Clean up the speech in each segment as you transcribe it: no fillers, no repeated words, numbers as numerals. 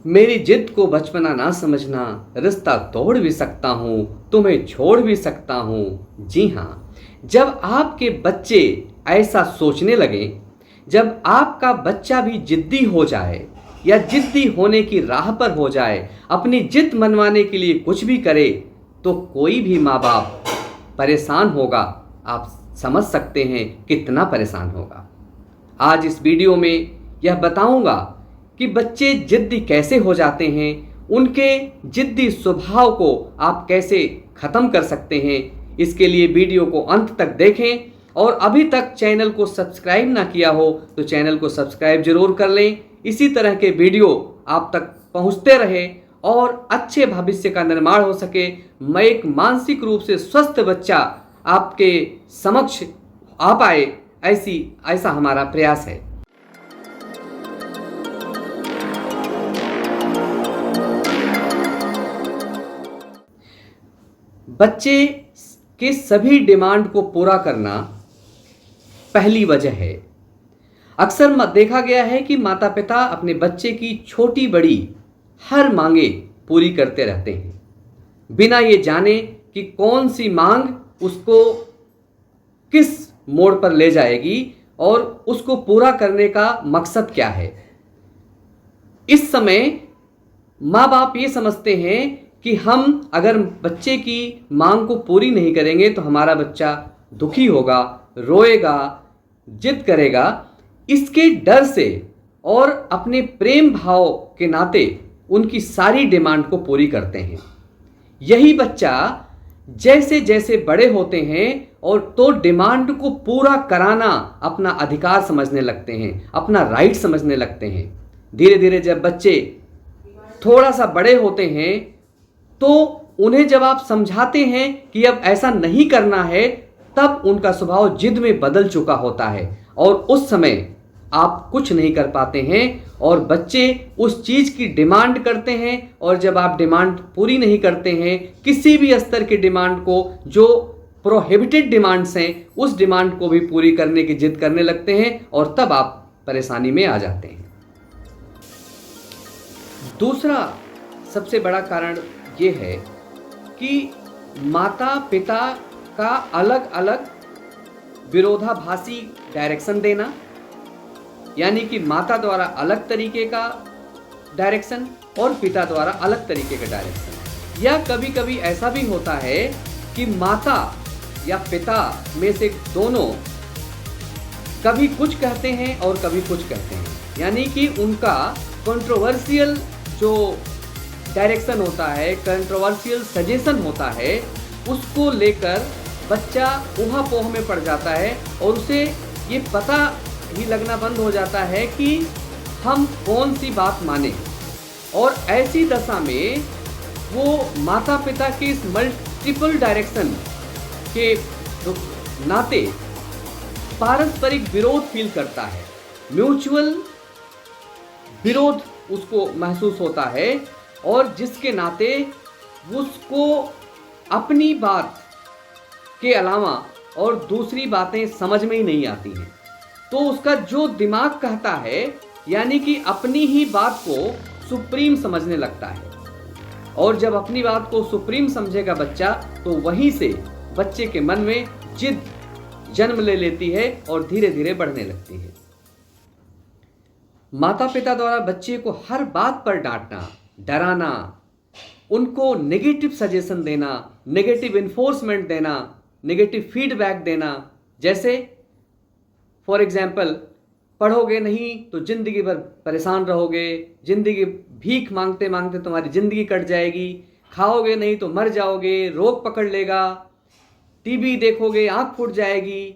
मेरी जिद को बचपना ना समझना, रिश्ता तोड़ भी सकता हूँ, तुम्हें छोड़ भी सकता हूँ। जी हाँ, जब आपके बच्चे ऐसा सोचने लगें, जब आपका बच्चा भी जिद्दी हो जाए या जिद्दी होने की राह पर हो जाए, अपनी जिद मनवाने के लिए कुछ भी करे, तो कोई भी माँ बाप परेशान होगा। आप समझ सकते हैं कितना परेशान होगा। आज इस वीडियो में यह बताऊंगा कि बच्चे जिद्दी कैसे हो जाते हैं, उनके जिद्दी स्वभाव को आप कैसे ख़त्म कर सकते हैं। इसके लिए वीडियो को अंत तक देखें और अभी तक चैनल को सब्सक्राइब ना किया हो तो चैनल को सब्सक्राइब जरूर कर लें। इसी तरह के वीडियो आप तक पहुंचते रहे और अच्छे भविष्य का निर्माण हो सके। मैं एक मानसिक रूप से स्वस्थ बच्चा आपके समक्ष आ पाए, ऐसा हमारा प्रयास है। बच्चे के सभी डिमांड को पूरा करना पहली वजह है। अक्सर देखा गया है कि माता पिता अपने बच्चे की छोटी बड़ी हर मांगे पूरी करते रहते हैं, बिना ये जाने कि कौन सी मांग उसको किस मोड़ पर ले जाएगी और उसको पूरा करने का मकसद क्या है। इस समय माँ बाप ये समझते हैं कि हम अगर बच्चे की मांग को पूरी नहीं करेंगे तो हमारा बच्चा दुखी होगा, रोएगा, जिद करेगा। इसके डर से और अपने प्रेम भाव के नाते उनकी सारी डिमांड को पूरी करते हैं। यही बच्चा जैसे जैसे बड़े होते हैं और तो डिमांड को पूरा कराना अपना अधिकार समझने लगते हैं, अपना राइट समझने लगते हैं। धीरे धीरे जब बच्चे थोड़ा सा बड़े होते हैं तो उन्हें जब आप समझाते हैं कि अब ऐसा नहीं करना है, तब उनका स्वभाव जिद में बदल चुका होता है और उस समय आप कुछ नहीं कर पाते हैं और बच्चे उस चीज़ की डिमांड करते हैं। और जब आप डिमांड पूरी नहीं करते हैं, किसी भी स्तर की डिमांड को, जो प्रोहिबिटेड डिमांड्स हैं, उस डिमांड को भी पूरी करने की जिद करने लगते हैं और तब आप परेशानी में आ जाते हैं। दूसरा सबसे बड़ा कारण ये है कि माता पिता का अलग अलग विरोधाभासी डायरेक्शन देना, यानी कि माता द्वारा अलग तरीके का डायरेक्शन और पिता द्वारा अलग तरीके का डायरेक्शन। या कभी कभी ऐसा भी होता है कि माता या पिता में से दोनों कभी कुछ कहते हैं और कभी कुछ कहते हैं, यानी कि उनका कंट्रोवर्शियल जो डायरेक्शन होता है, कंट्रोवर्शियल सजेशन होता है, उसको लेकर बच्चा ऊहापोह में पड़ जाता है और उसे ये पता ही लगना बंद हो जाता है कि हम कौन सी बात माने। और ऐसी दशा में वो माता पिता के इस मल्टीपल डायरेक्शन के नाते पारस्परिक विरोध फील करता है, म्यूचुअल विरोध उसको महसूस होता है और जिसके नाते उसको अपनी बात के अलावा और दूसरी बातें समझ में ही नहीं आती हैं। तो उसका जो दिमाग कहता है, यानी कि अपनी ही बात को सुप्रीम समझने लगता है। और जब अपनी बात को सुप्रीम समझेगा बच्चा, तो वहीं से बच्चे के मन में जिद जन्म ले लेती है और धीरे धीरे बढ़ने लगती है। माता पिता द्वारा बच्चे को हर बात पर डांटना, डराना, उनको नेगेटिव सजेशन देना, नेगेटिव इन्फोर्समेंट देना, नेगेटिव फीडबैक देना। जैसे फॉर एग्जाम्पल, पढ़ोगे नहीं तो जिंदगी भर परेशान रहोगे, जिंदगी भीख मांगते मांगते तुम्हारी जिंदगी कट जाएगी, खाओगे नहीं तो मर जाओगे, रोग पकड़ लेगा, टीवी देखोगे आंख फूट जाएगी।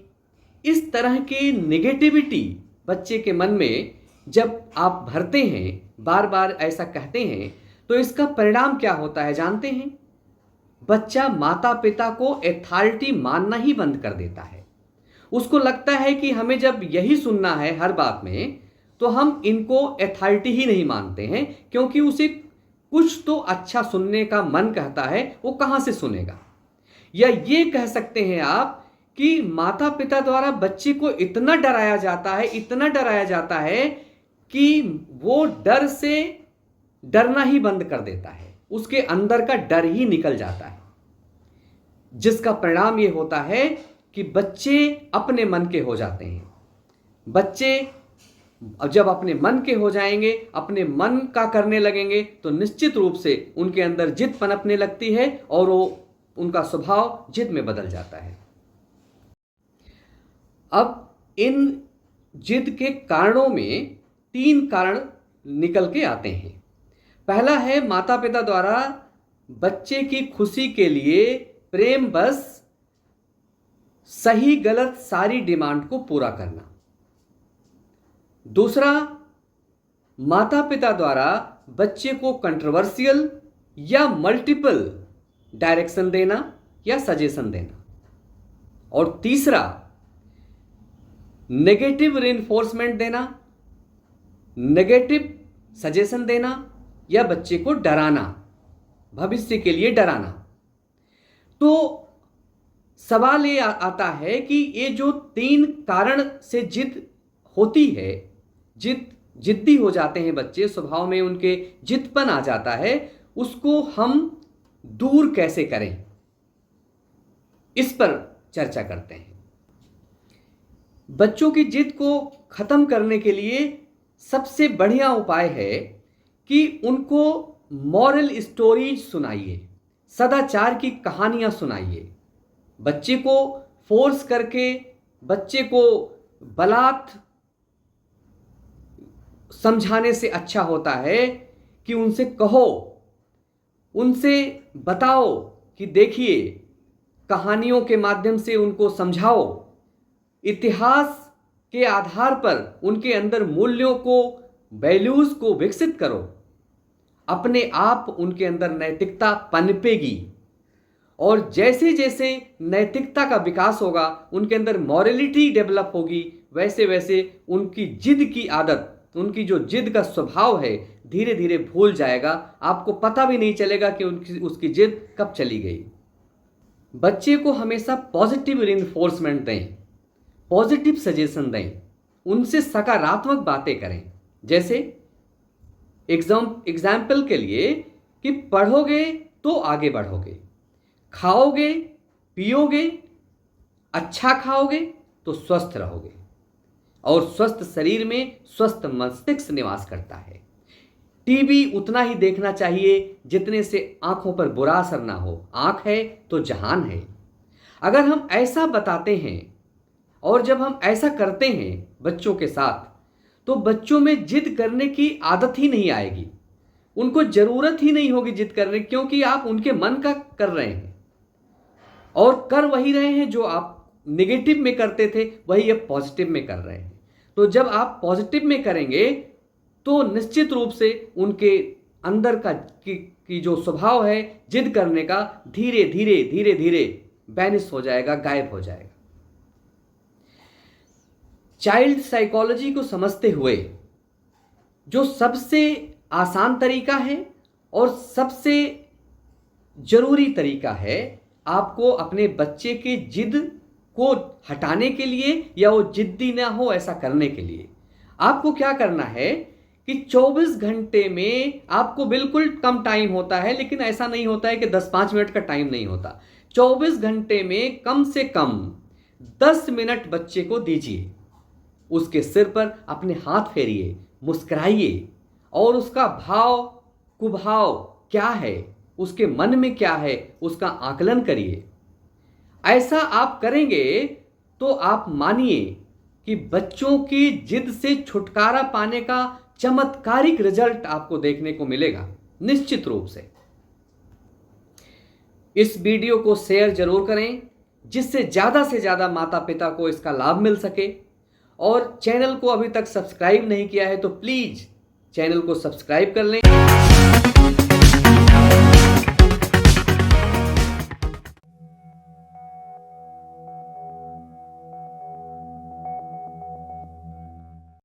इस तरह की नेगेटिविटी बच्चे के मन में जब आप भरते हैं, बार बार ऐसा कहते हैं, तो इसका परिणाम क्या होता है जानते हैं? बच्चा माता पिता को अथॉरिटी मानना ही बंद कर देता है। उसको लगता है कि हमें जब यही सुनना है हर बात में, तो हम इनको अथॉरिटी ही नहीं मानते हैं, क्योंकि उसे कुछ तो अच्छा सुनने का मन कहता है, वो कहाँ से सुनेगा। या ये कह सकते हैं आप कि माता पिता द्वारा बच्चे को इतना डराया जाता है, इतना डराया जाता है कि वो डर से डरना ही बंद कर देता है, उसके अंदर का डर ही निकल जाता है, जिसका परिणाम ये होता है कि बच्चे अपने मन के हो जाते हैं। बच्चे जब अपने मन के हो जाएंगे, अपने मन का करने लगेंगे, तो निश्चित रूप से उनके अंदर जिद पनपने लगती है और वो उनका स्वभाव जिद में बदल जाता है। अब इन जिद के कारणों में 3 कारण निकल के आते हैं। पहला है माता पिता द्वारा बच्चे की खुशी के लिए प्रेम बस सही गलत सारी डिमांड को पूरा करना। दूसरा, माता पिता द्वारा बच्चे को कंट्रोवर्शियल या मल्टीपल डायरेक्शन देना या सजेशन देना। और तीसरा, नेगेटिव रिइंफोर्समेंट देना, नेगेटिव सजेशन देना या बच्चे को डराना, भविष्य के लिए डराना। तो सवाल ये आता है कि ये जो 3 कारण से जिद होती है, जिद्दी हो जाते हैं बच्चे, स्वभाव में उनके जिद्दपन आ जाता है, उसको हम दूर कैसे करें, इस पर चर्चा करते हैं। बच्चों की जिद को खत्म करने के लिए सबसे बढ़िया उपाय है कि उनको मॉरल स्टोरीज सुनाइए, सदाचार की कहानियां सुनाइए। बच्चे को फोर्स करके, बच्चे को बलात् समझाने से अच्छा होता है कि उनसे कहो, उनसे बताओ कि देखिए, कहानियों के माध्यम से उनको समझाओ, इतिहास के आधार पर उनके अंदर मूल्यों को, वैल्यूज को विकसित करो। अपने आप उनके अंदर नैतिकता पनपेगी और जैसे जैसे नैतिकता का विकास होगा, उनके अंदर मॉरलिटी डेवलप होगी, वैसे वैसे उनकी जिद की आदत, उनकी जो जिद का स्वभाव है, धीरे धीरे भूल जाएगा। आपको पता भी नहीं चलेगा कि उसकी जिद कब चली गई। बच्चे को हमेशा पॉजिटिव रिइंफोर्समेंट दें, पॉजिटिव सजेशन दें, उनसे सकारात्मक बातें करें। जैसे एग्जाम्पल के लिए कि पढ़ोगे तो आगे बढ़ोगे, खाओगे पियोगे, अच्छा खाओगे तो स्वस्थ रहोगे, और स्वस्थ शरीर में स्वस्थ मस्तिष्क निवास करता है। टीवी उतना ही देखना चाहिए जितने से आंखों पर बुरा असर ना हो। आंख है तो जहान है। अगर हम ऐसा बताते हैं और जब हम ऐसा करते हैं बच्चों के साथ, तो बच्चों में जिद करने की आदत ही नहीं आएगी, उनको जरूरत ही नहीं होगी जिद करने, क्योंकि आप उनके मन का कर रहे हैं और कर वही रहे हैं जो आप नेगेटिव में करते थे, वही अब पॉजिटिव में कर रहे हैं। तो जब आप पॉजिटिव में करेंगे तो निश्चित रूप से उनके अंदर का की जो स्वभाव है जिद करने का, धीरे धीरे धीरे धीरे बैनिश हो जाएगा, गायब हो जाएगा। चाइल्ड साइकोलॉजी को समझते हुए जो सबसे आसान तरीका है और सबसे जरूरी तरीका है, आपको अपने बच्चे के जिद को हटाने के लिए या वो जिद्दी ना हो ऐसा करने के लिए आपको क्या करना है कि 24 घंटे में आपको बिल्कुल कम टाइम होता है, लेकिन ऐसा नहीं होता है कि 10-5 मिनट का टाइम नहीं होता। 24 घंटे में कम से कम 10 मिनट बच्चे को दीजिए। उसके सिर पर अपने हाथ फेरिए, मुस्कुराइए और उसका भाव कुभाव क्या है, उसके मन में क्या है, उसका आकलन करिए। ऐसा आप करेंगे तो आप मानिए कि बच्चों की जिद से छुटकारा पाने का चमत्कारिक रिजल्ट आपको देखने को मिलेगा, निश्चित रूप से। इस वीडियो को शेयर जरूर करें, जिससे ज्यादा से ज्यादा माता पिता को इसका लाभ मिल सके। और चैनल को अभी तक सब्सक्राइब नहीं किया है तो प्लीज चैनल को सब्सक्राइब कर लें।